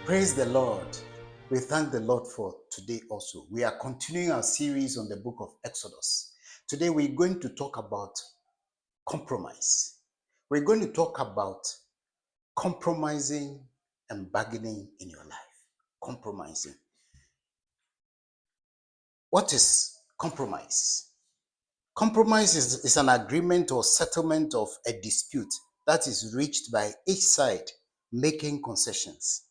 Praise the Lord. We thank the Lord for today also. We are continuing our series on the book of Exodus. Today we're going to talk about compromise. We're going to talk about compromising and bargaining in your life. Compromising. What is compromise? Compromise is an agreement or settlement of a dispute that is reached by each side making concessions.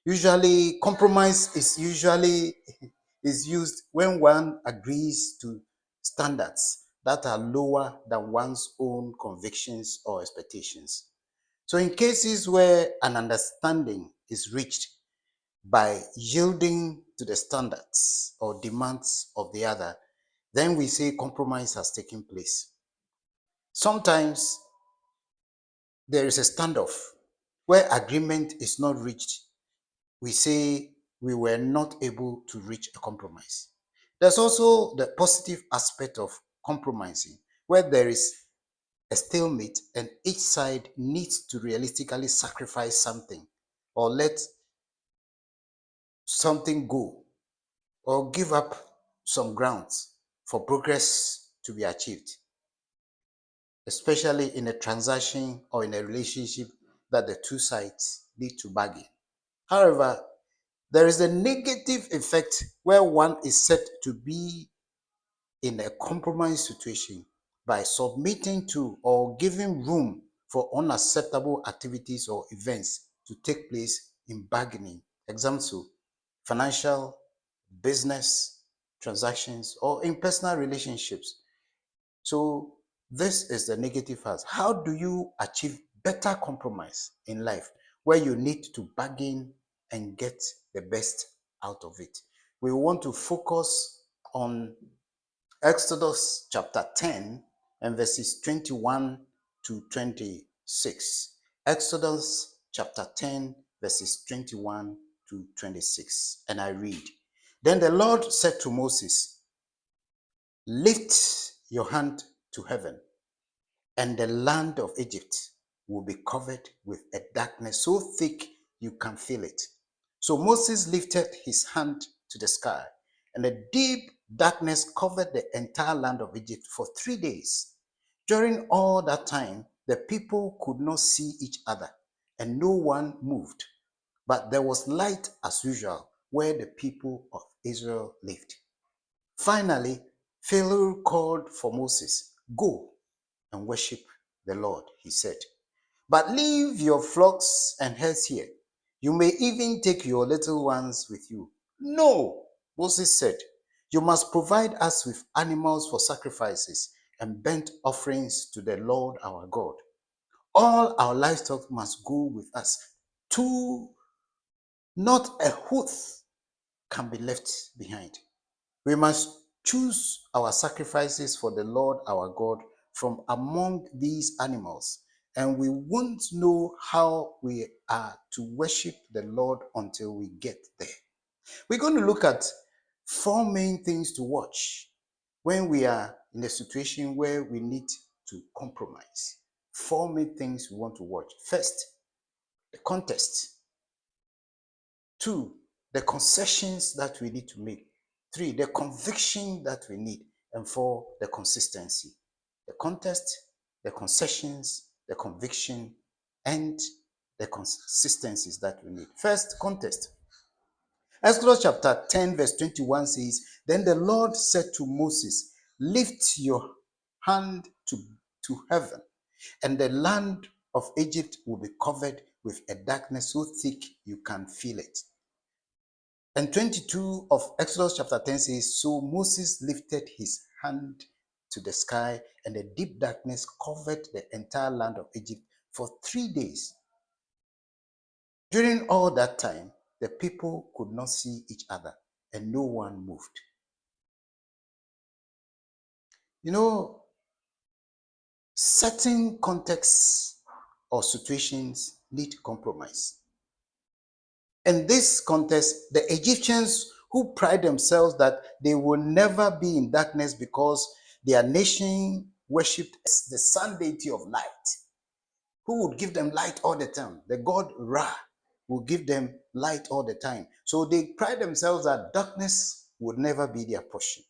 Usually, compromise is used when one agrees to standards that are lower than one's own convictions or expectations. So in cases where an understanding is reached by yielding to the standards or demands of the other, then we say compromise has taken place. Sometimes there is a standoff where agreement is not reached. We say we were not able to reach a compromise. There's also the positive aspect of compromising, where there is a stalemate and each side needs to realistically sacrifice something or let something go or give up some grounds for progress to be achieved, especially in a transaction or in a relationship that the two sides need to bargain. However, there is a negative effect where one is said to be in a compromised situation by submitting to or giving room for unacceptable activities or events to take place in bargaining. Example, financial, business transactions, or in personal relationships. So this is the negative part. How do you achieve better compromise in life where you need to bargain and get the best out of it? We want to focus on Exodus chapter 10 and verses 21 to 26. Exodus chapter 10 verses 21 to 26. And I read, Then the Lord said to Moses, Lift your hand to heaven, and the land of Egypt will be covered with a darkness so thick you can feel it. So Moses lifted his hand to the sky, and a deep darkness covered the entire land of Egypt for 3 days. During all that time, the people could not see each other, and no one moved. But there was light as usual where the people of Israel lived. Finally, Pharaoh called for Moses. Go and worship the Lord, he said. But leave your flocks and herds here. You may even take your little ones with you. No, Moses said, you must provide us with animals for sacrifices and burnt offerings to the Lord our God. All our livestock must go with us. Two, not a hoof can be left behind. We must choose our sacrifices for the Lord our God from among these animals, and we won't know how we are to worship the Lord until we get there. We're going to look at 4 main things to watch when we are in a situation where we need to compromise. 4 main things we want to watch. First, the context. 2, the concessions that we need to make. 3, the conviction that we need. And 4, the consistency. The context, the concessions, the conviction, and the consistencies that we need. First, context. Exodus chapter 10 verse 21 says, Then the Lord said to Moses, Lift your hand to heaven, and the land of Egypt will be covered with a darkness so thick you can feel it. And 22 of Exodus chapter 10 says, So Moses lifted his hand to the sky, and a deep darkness covered the entire land of Egypt for 3 days. During all that time, the people could not see each other and no one moved. You know, certain contexts or situations need compromise. In this context, the Egyptians who pride themselves that they will never be in darkness because their nation worshipped the sun deity of light, who would give them light all the time. The god Ra will give them light all the time. So they pride themselves that darkness would never be their portion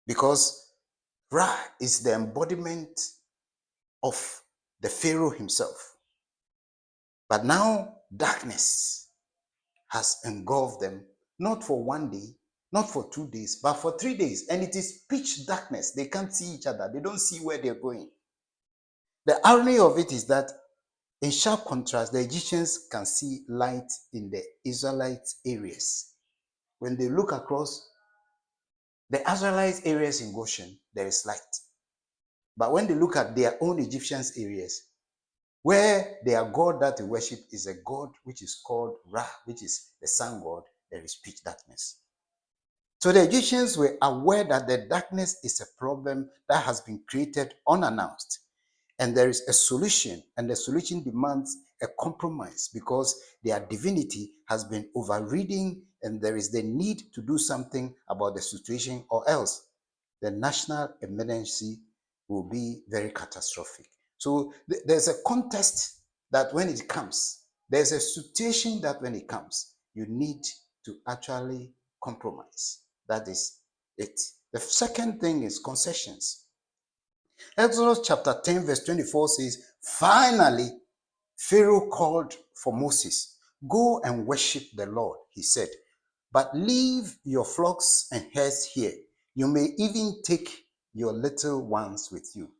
because Ra is the embodiment of the Pharaoh himself. But now darkness has engulfed them, not for one day, not for 2 days, but for 3 days. And it is pitch darkness. They can't see each other. They don't see where they're going. The irony of it is that, in sharp contrast, the Egyptians can see light in the Israelite areas. When they look across the Israelite areas in Goshen, there is light. But when they look at their own Egyptians areas, where their god that they worship is a god which is called Ra, which is the sun god, there is pitch darkness. So the Egyptians were aware that the darkness is a problem that has been created unannounced. And there is a solution, and the solution demands a compromise because their divinity has been overridden, and there is the need to do something about the situation, or else the national emergency will be very catastrophic. So there's a context that when it comes, there's a situation that when it comes, you need to actually compromise. That is it. The second thing is concessions. Exodus chapter 10, verse 24 says, finally, Pharaoh called for Moses. Go and worship the Lord, he said, but leave your flocks and herds here. You may even take your little ones with you.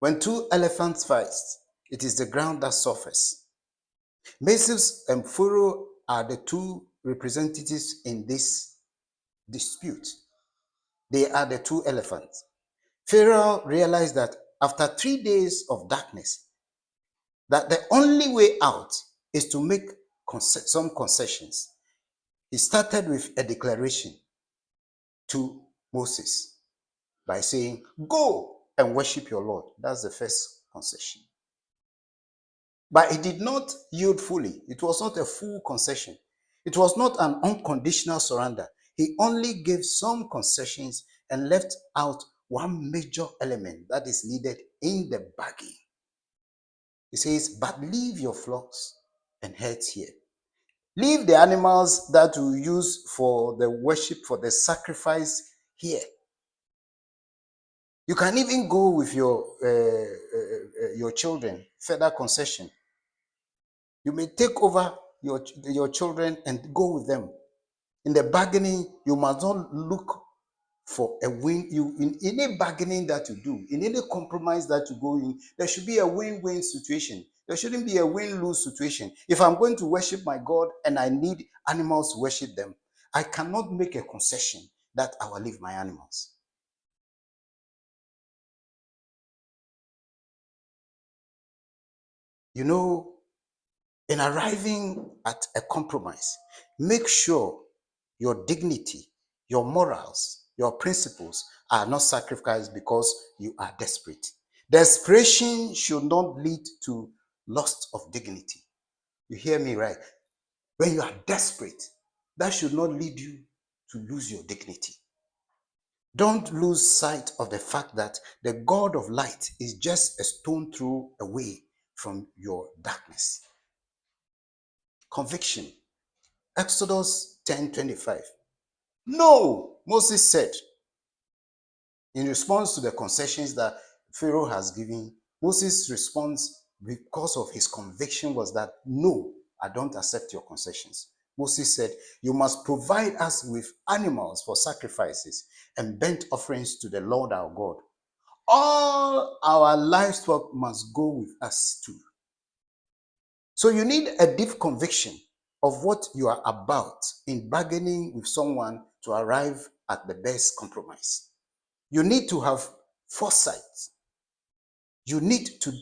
When two elephants fight, it is the ground that suffers. Moses and Pharaoh are the two representatives in this dispute. They are the two elephants. Pharaoh realized that after 3 days of darkness, that the only way out is to make some concessions. He started with a declaration to Moses by saying, go and worship your Lord. That's the first concession. But he did not yield fully. It was not a full concession. It was not an unconditional surrender. He only gave some concessions and left out one major element that is needed in the bargain. He says, but leave your flocks and herds here. Leave the animals that you use for the worship, for the sacrifice here. You can even go with your children, further concession. You may take over your children and go with them. In the bargaining, you must not look for a win. In any bargaining that you do, in any compromise that you go in, there should be a win-win situation. There shouldn't be a win-lose situation. If I'm going to worship my God and I need animals to worship them, I cannot make a concession that I will leave my animals. You know, in arriving at a compromise, make sure your dignity, your morals, your principles are not sacrificed because you are desperate. Desperation should not lead to loss of dignity. You hear me right? When you are desperate, that should not lead you to lose your dignity. Don't lose sight of the fact that the God of light is just a stone throw away from your darkness. Conviction. Exodus 10:25. No, Moses said, in response to the concessions that Pharaoh has given. Moses' response, because of his conviction, was that, no, I don't accept your concessions. Moses said, you must provide us with animals for sacrifices and burnt offerings to the Lord our God. All our livestock must go with us too. So you need a deep conviction of what you are about in bargaining with someone to arrive at the best compromise. You need to have foresight. You need to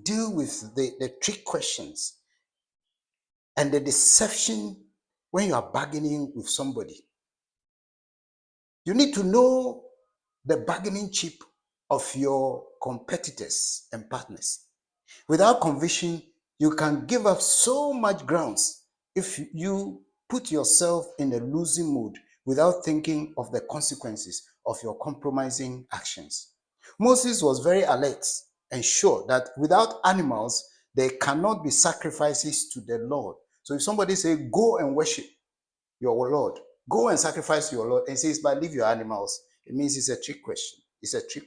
deal with the trick questions and the deception when you are bargaining with somebody. You need to know the bargaining chip of your competitors and partners. Without conviction, you can give up so much grounds if you put yourself in a losing mood without thinking of the consequences of your compromising actions. Moses was very alert and sure that without animals, there cannot be sacrifices to the Lord. So if somebody say, go and worship your Lord, go and sacrifice to your Lord, and says, but leave your animals, it means it's a trick question. It's a trick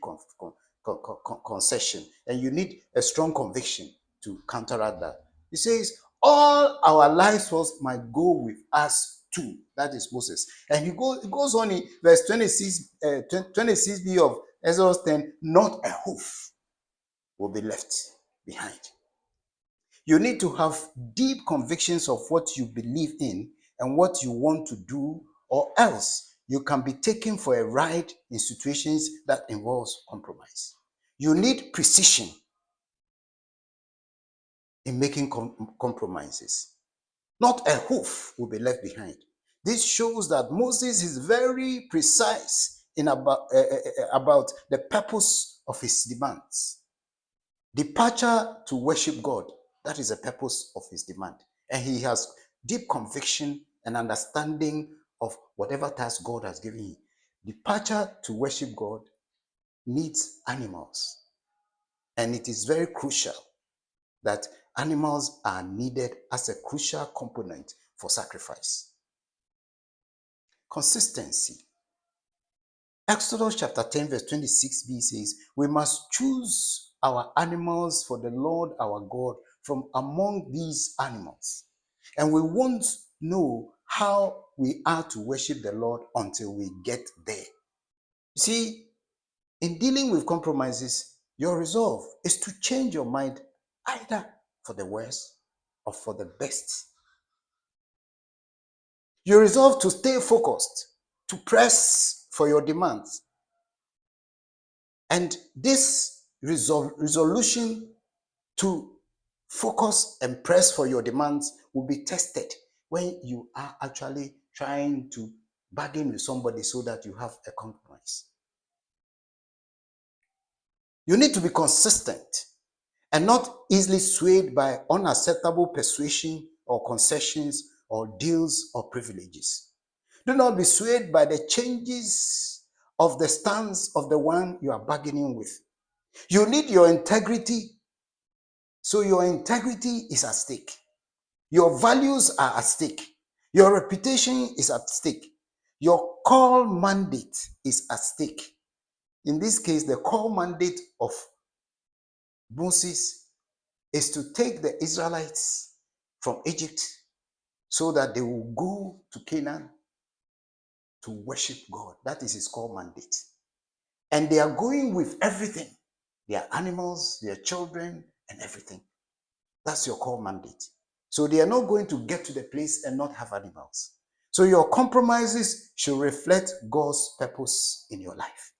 concession. And you need a strong conviction to counteract that. He says, all our lives might go with us too. That is Moses. And he goes on in verse 26b of Exodus 10, not a hoof will be left behind. You need to have deep convictions of what you believe in and what you want to do, or else you can be taken for a ride in situations that involves compromise. You need precision in making compromises. Not a hoof will be left behind. This shows that Moses is very precise in about the purpose of his demands. Departure to worship God, that is the purpose of his demand. And he has deep conviction and understanding of whatever task God has given him. Departure to worship God needs animals. And it is very crucial that animals are needed as a crucial component for sacrifice. Consistency. Exodus chapter 10 verse 26b says, we must choose our animals for the Lord our God from among these animals. And we won't know how we are to worship the Lord until we get there. You see, in dealing with compromises, your resolve is to change your mind either for the worse or for the best. You resolve to stay focused, to press for your demands. And this resolution to focus and press for your demands will be tested when you are actually trying to bargain with somebody so that you have a compromise. You need to be consistent and not easily swayed by unacceptable persuasion or concessions or deals or privileges. Do not be swayed by the changes of the stance of the one you are bargaining with. You need your integrity. So your integrity is at stake. Your values are at stake. Your reputation is at stake. Your call mandate is at stake. In this case, the call mandate of Moses is to take the Israelites from Egypt so that they will go to Canaan to worship God. That is his call mandate. And they are going with everything, their animals, their children, and everything. That's your call mandate. So they are not going to get to the place and not have animals. So your compromises should reflect God's purpose in your life.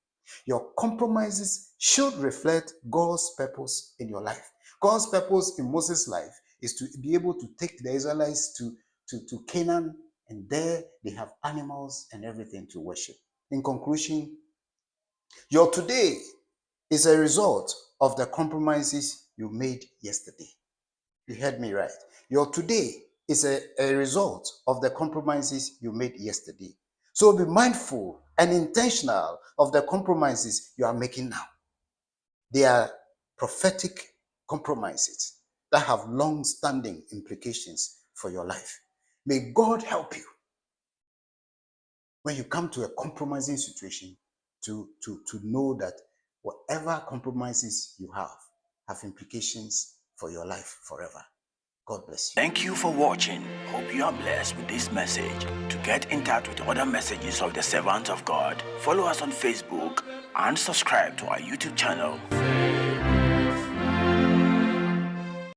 Your compromises should reflect God's purpose in your life. God's purpose in Moses' life is to be able to take the Israelites to Canaan, and there they have animals and everything to worship. In conclusion, your today is a result of the compromises you made yesterday. You heard me right. Your today is a result of the compromises you made yesterday. So be mindful and intentional of the compromises you are making now. They are prophetic compromises that have long-standing implications for your life. May God help you when you come to a compromising situation to know that whatever compromises you have implications for your life forever. God bless you. Thank you for watching. Hope you are blessed with this message. To get in touch with other messages of the servants of God, follow us on Facebook and subscribe to our YouTube channel.